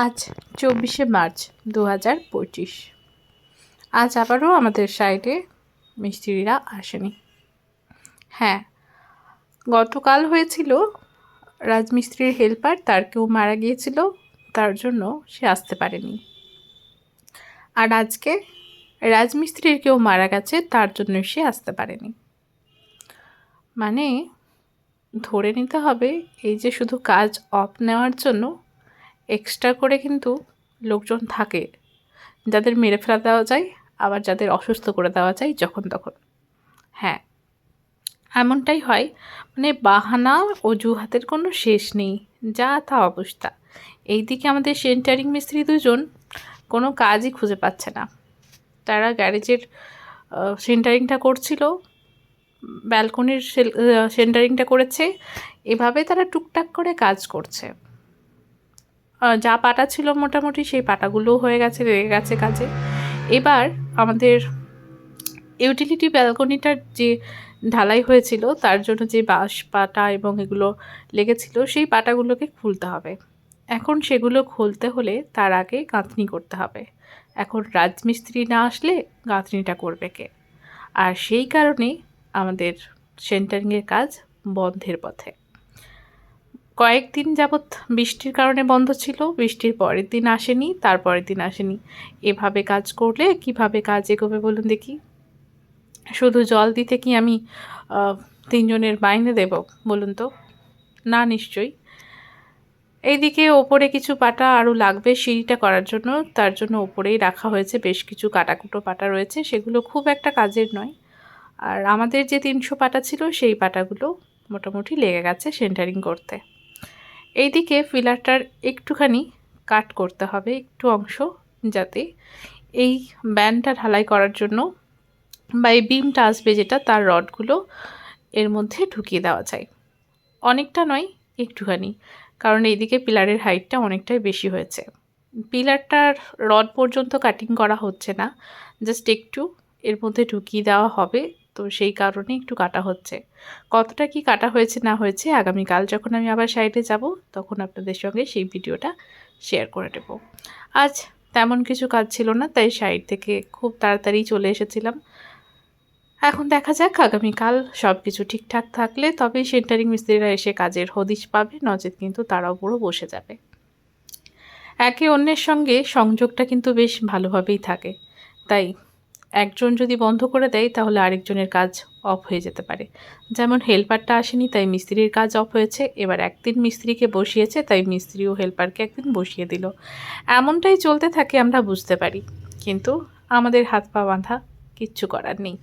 আজ 24শে মার্চ 2025। আজ আবারও আমাদের সাইডে মিস্ত্রিরা আসেনি। হ্যাঁ, গতকাল হয়েছিল রাজমিস্ত্রির হেল্পার তার কেউ মারা গিয়েছিল, তার জন্য সে আসতে পারেনি। আর আজকে রাজমিস্ত্রির কেউ মারা গেছে, তার জন্য সে আসতে পারেনি। মানে ধরে নিতে হবে এই যে শুধু কাজ অফ নেওয়ার জন্য এক্সট্রা করে কিন্তু লোকজন থাকে, যাদের মেরে ফেলা দেওয়া যায়, আবার যাদের অসুস্থ করে দেওয়া যায় যখন তখন। হ্যাঁ, এমনটাই হয়। মানে বাহানা অজুহাতের কোনো শেষ নেই, যা তা অবস্থা। এইদিকে আমাদের সেন্টারিং মিস্ত্রি দুজন কোনো কাজই খুঁজে পাচ্ছে না। তারা গ্যারেজের সেন্টারিংটা করছিল, ব্যালকনির সেন্টারিংটা করেছে, এভাবে তারা টুকটাক করে কাজ করছে। যা পাটা ছিল মোটামুটি সেই পাটাগুলোও হয়ে গেছে, লেগে গেছে কাজে। এবার আমাদের ইউটিলিটি ব্যালকনিটার যে ঢালাই হয়েছিল তার জন্য যে বাঁশ পাটা এবং এগুলো লেগেছিল, সেই পাটাগুলোকে খুলতে হবে। এখন সেগুলো খুলতে হলে তার আগে গাঁথনি করতে হবে। এখন রাজমিস্ত্রি না আসলে গাঁথনিটা করবে কে? আর সেই কারণেই আমাদের সেন্টারিংয়ের কাজ বন্ধের পথে। কয়েকদিন যাবৎ বৃষ্টির কারণে বন্ধ ছিল, বৃষ্টির পরের দিন আসেনি, তারপরের দিন আসেনি। এভাবে কাজ করলে কিভাবে কাজ এগোবে বলুন দেখি? শুধু জল দিতে কি আমি 3 জনের মাইনে দেব বলুন তো? না নিশ্চয়ই। এইদিকে ওপরে কিছু পাটা আরও লাগবে সিঁড়িটা করার জন্য, তার জন্য ওপরেই রাখা হয়েছে বেশ কিছু কাটাকুটো পাটা রয়েছে, সেগুলো খুব একটা কাজের নয়। আর আমাদের যে 300 পাটা ছিল সেই পাটাগুলো মোটামুটি লেগে গেছে সেন্টারিং করতে। এইদিকে ফিলারটার একটুখানি কাট করতে হবে, একটু অংশ, যাতে এই ব্যান্ডটা ঢালাই করার জন্য বা এই বিমটা আসবে যেটা, তার রডগুলো এর মধ্যে ঢুকিয়ে দেওয়া যায়। অনেকটা নয়, একটুখানি, কারণ এইদিকে পিলারের হাইটটা অনেকটাই বেশি হয়েছে। পিলারটার রড পর্যন্ত কাটিং করা হচ্ছে না, জাস্ট একটু এর মধ্যে ঢুকিয়ে দেওয়া হবে, তো সেই কারণে একটু কাটা হচ্ছে। কতটা কি কাটা হয়েছে না হয়েছে আগামীকাল যখন আমি আবার সাইডে যাব তখন আপনাদের সঙ্গে সেই ভিডিওটা শেয়ার করে দেব। আজ তেমন কিছু কাজ ছিল না, তাই সাইড থেকে খুব তাড়াতাড়ি চলে এসেছিলাম। এখন দেখা যাক আগামীকাল সব কিছু ঠিকঠাক থাকলে তবেই সেন্টারিং মিস্ত্রিরা এসে কাজের হদিশ পাবে, নচেত কিন্তু তারাও পুরো বসে যাবে। একে অন্যের সঙ্গে সংযোগটা কিন্তু বেশ ভালোভাবেই থাকে, তাই একজন যদি বন্ধ করে দেয় তাহলে আরেকজনের কাজ অফ হয়ে যেতে পারে। যেমন হেল্পারটা আসেনি তাই মিস্ত্রির কাজ অফ হয়েছে, এবার একদিন মিস্ত্রিকে বসিয়েছে তাই মিস্ত্রিও হেল্পারকে একদিন বসিয়ে দিল। এমনটাই চলতে থাকে, আমরা বুঝতে পারি, কিন্তু আমাদের হাত পা বাঁধা, কিচ্ছু করার নেই।